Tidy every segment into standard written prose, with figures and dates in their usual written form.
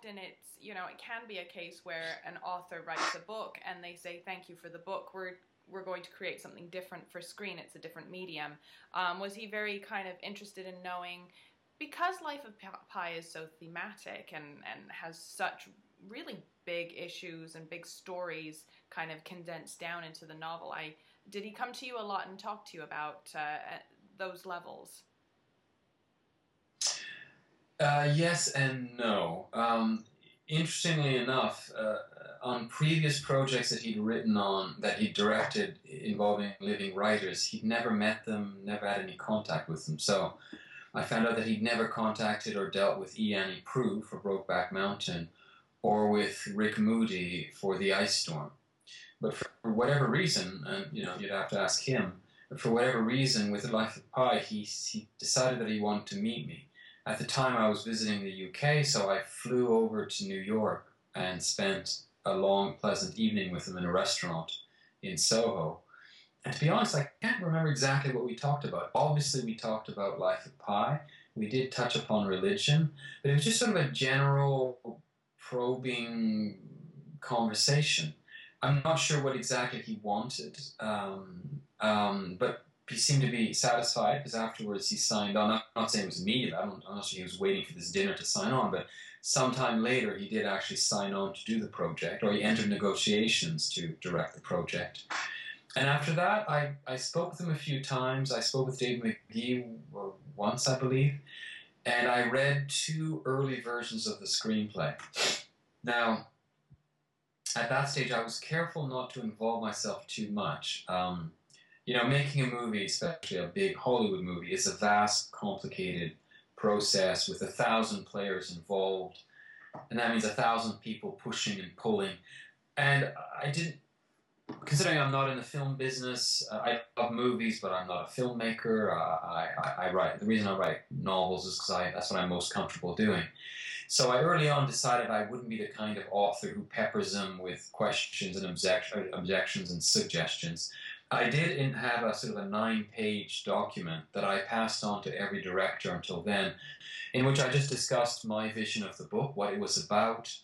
often it's, you know, it can be a case where an author writes a book and they say, thank you for the book, we're going to create something different for screen, it's a different medium. Was he very kind of interested in knowing, because Life of Pi is so thematic and has such really big issues and big stories kind of condensed down into the novel, did he come to you a lot and talk to you about those levels? Yes and no. Interestingly enough, on previous projects that he'd written on, that he'd directed involving living writers, he'd never met them, never had any contact with them. So I found out that he'd never contacted or dealt with Ian Prue for Brokeback Mountain, or with Rick Moody for The Ice Storm. But for whatever reason, and you know, you'd have to ask him, but for whatever reason, with The Life of Pi, he decided that he wanted to meet me. At the time, I was visiting the UK, so I flew over to New York and spent a long, pleasant evening with him in a restaurant in Soho. And to be honest, I can't remember exactly what we talked about. Obviously, we talked about Life of Pi. We did touch upon religion, but it was just sort of a general, probing conversation. I'm not sure what exactly he wanted, but he seemed to be satisfied, because afterwards he signed on. I'm not saying it was immediate. I'm not sure he was waiting for this dinner to sign on, but sometime later he did actually sign on to do the project, or he entered negotiations to direct the project. And after that, I spoke with him a few times. I spoke with Dave McGee once, I believe, and I read 2 early versions of the screenplay. Now, at that stage, I was careful not to involve myself too much. You know, making a movie, especially a big Hollywood movie, is a vast, complicated process with 1,000 players involved, and that means 1,000 people pushing and pulling. And I didn't, considering I'm not in the film business, I love movies, but I'm not a filmmaker. I write. The reason I write novels is because that's what I'm most comfortable doing. So I early on decided I wouldn't be the kind of author who peppers them with questions and objections and suggestions. I did have a sort of a 9-page document that I passed on to every director until then, in which I just discussed my vision of the book, what it was about,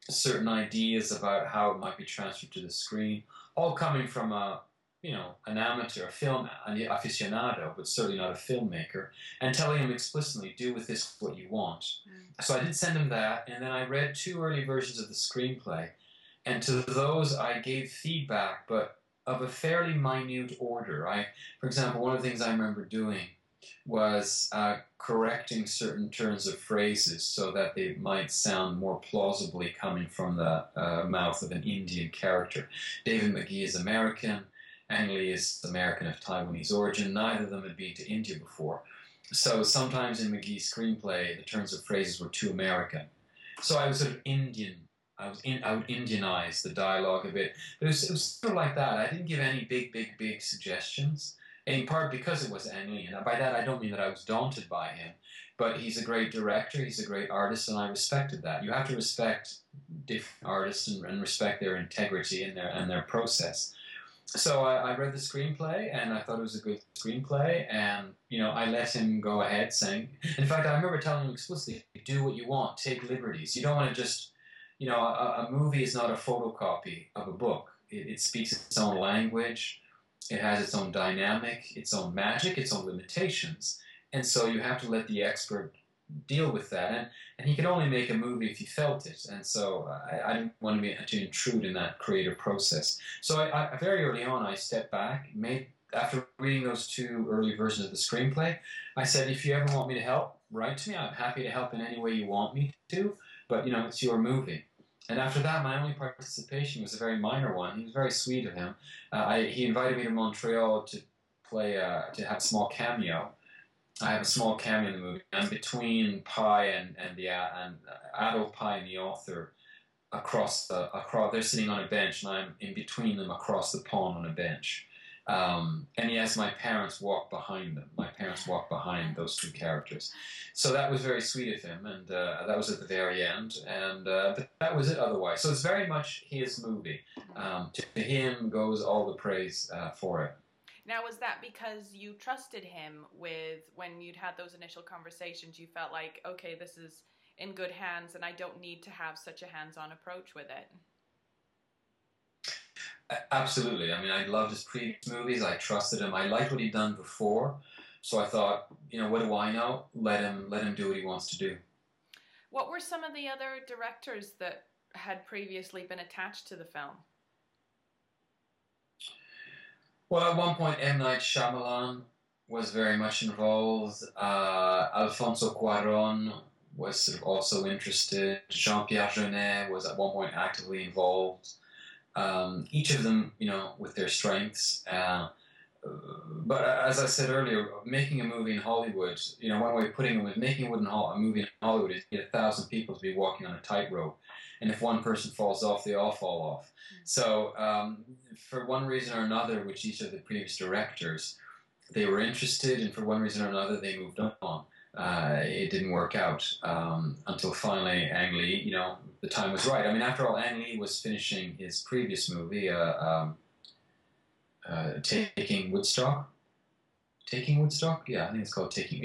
certain ideas about how it might be transferred to the screen, all coming from an amateur, film aficionado, but certainly not a filmmaker, and telling him explicitly, do with this what you want. So I did send him that, and then I read 2 early versions of the screenplay, and to those I gave feedback, but of a fairly minute order. For example, one of the things I remember doing was correcting certain turns of phrases so that they might sound more plausibly coming from the mouth of an Indian character. David McGee is American, Ang Lee is American of Taiwanese origin. Neither of them had been to India before. So sometimes in McGee's screenplay, the turns of phrases were too American. So I was sort of Indian. I would Indianize the dialogue a bit. But it was sort of like that. I didn't give any big suggestions, in part because it was Ang Lee. And by that, I don't mean that I was daunted by him, but he's a great director, he's a great artist, and I respected that. You have to respect different artists and respect their integrity and their process. So I read the screenplay, and I thought it was a good screenplay, and I let him go ahead saying, in fact, I remember telling him explicitly, do what you want, take liberties. You don't want to just, a movie is not a photocopy of a book. It speaks its own language, it has its own dynamic, its own magic, its own limitations, and so you have to let the expert deal with that, and he could only make a movie if he felt it, and so I didn't want to intrude in that creative process. So I very early on I stepped back, after reading those 2 early versions of the screenplay, I said, if you ever want me to help, write to me. I'm happy to help in any way you want me to, but it's your movie. And after that, my only participation was a very minor one. He was very sweet of him. He invited me to Montreal to have a small cameo. I have a small cameo in the movie. I'm between Pi and adult Pi and the author across. They're sitting on a bench, and I'm in between them across the pond on a bench. And yes, my parents walk behind them. My parents walk behind those 2 characters. So that was very sweet of him, and that was at the very end. And but that was it otherwise. So it's very much his movie. To him goes all the praise for it. Now, was that because you trusted him when you'd had those initial conversations, you felt like, okay, this is in good hands and I don't need to have such a hands-on approach with it. Absolutely. I mean, I loved his previous movies. I trusted him. I liked what he'd done before. So I thought, what do I know? Let him do what he wants to do. What were some of the other directors that had previously been attached to the film? Well, at one point, M. Night Shyamalan was very much involved. Alfonso Cuarón was sort of also interested. Jean-Pierre Jeunet was at one point actively involved. Each of them, with their strengths. But as I said earlier, making a movie in Hollywood, one way of putting it was making a movie in Hollywood is you get 1,000 people to be walking on a tightrope. And if one person falls off, they all fall off. So for one reason or another, which each of the previous directors, they were interested, and for one reason or another, they moved on. It didn't work out until finally Ang Lee, the time was right. I mean, after all, Ang Lee was finishing his previous movie, Taking Woodstock? Yeah, I think it's called Taking,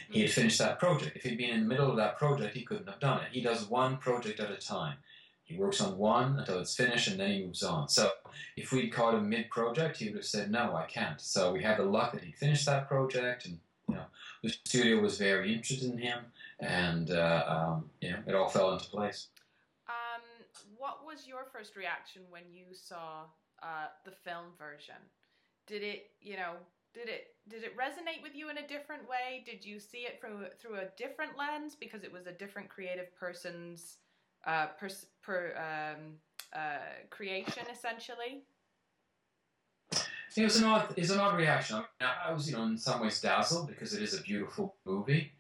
he had finished that project. If he'd been in the middle of that project, he couldn't have done it. He does one project at a time. He works on one until it's finished, and then he moves on. So if we'd caught him mid-project, he would have said, no, I can't. So we had the luck that he'd finished that project, and, the studio was very interested in him, and, it all fell into place. What was your first reaction when you saw the film version? Did it resonate with you in a different way? Did you see it through a different lens because it was a different creative person's creation, essentially? It was an odd reaction. I was, in some ways dazzled because it is a beautiful movie.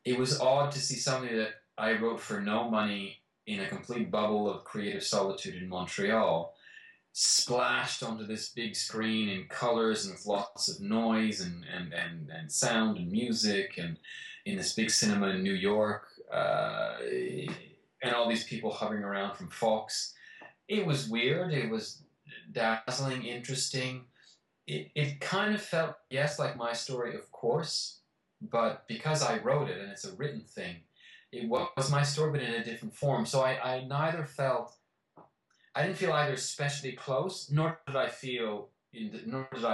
It was odd to see something that I wrote for no money in a complete bubble of creative solitude in Montreal, splashed onto this big screen in colors and with lots of noise and sound and music, and in this big cinema in New York, and all these people hovering around from Fox. It was weird. It was dazzling, interesting. It kind of felt, yes, like my story, of course, but because I wrote it and it's a written thing, it was my story, but in a different form. So I didn't feel either especially close, nor did I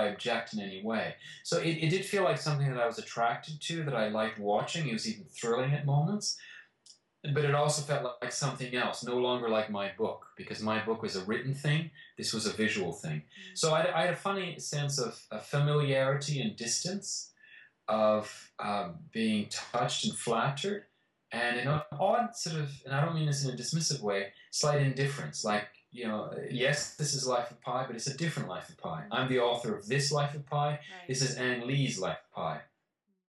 object in any way. So it did feel like something that I was attracted to, that I liked watching. It was even thrilling at moments. But it also felt like something else, no longer like my book, because my book was a written thing, this was a visual thing. So I had a funny sense of familiarity and distance, of being touched and flattered, and in an odd sort of, and I don't mean this in a dismissive way, slight indifference, like, yes, this is Life of Pi, but it's a different Life of Pi. I'm the author of this Life of Pi, this is Ang Lee's Life of Pi.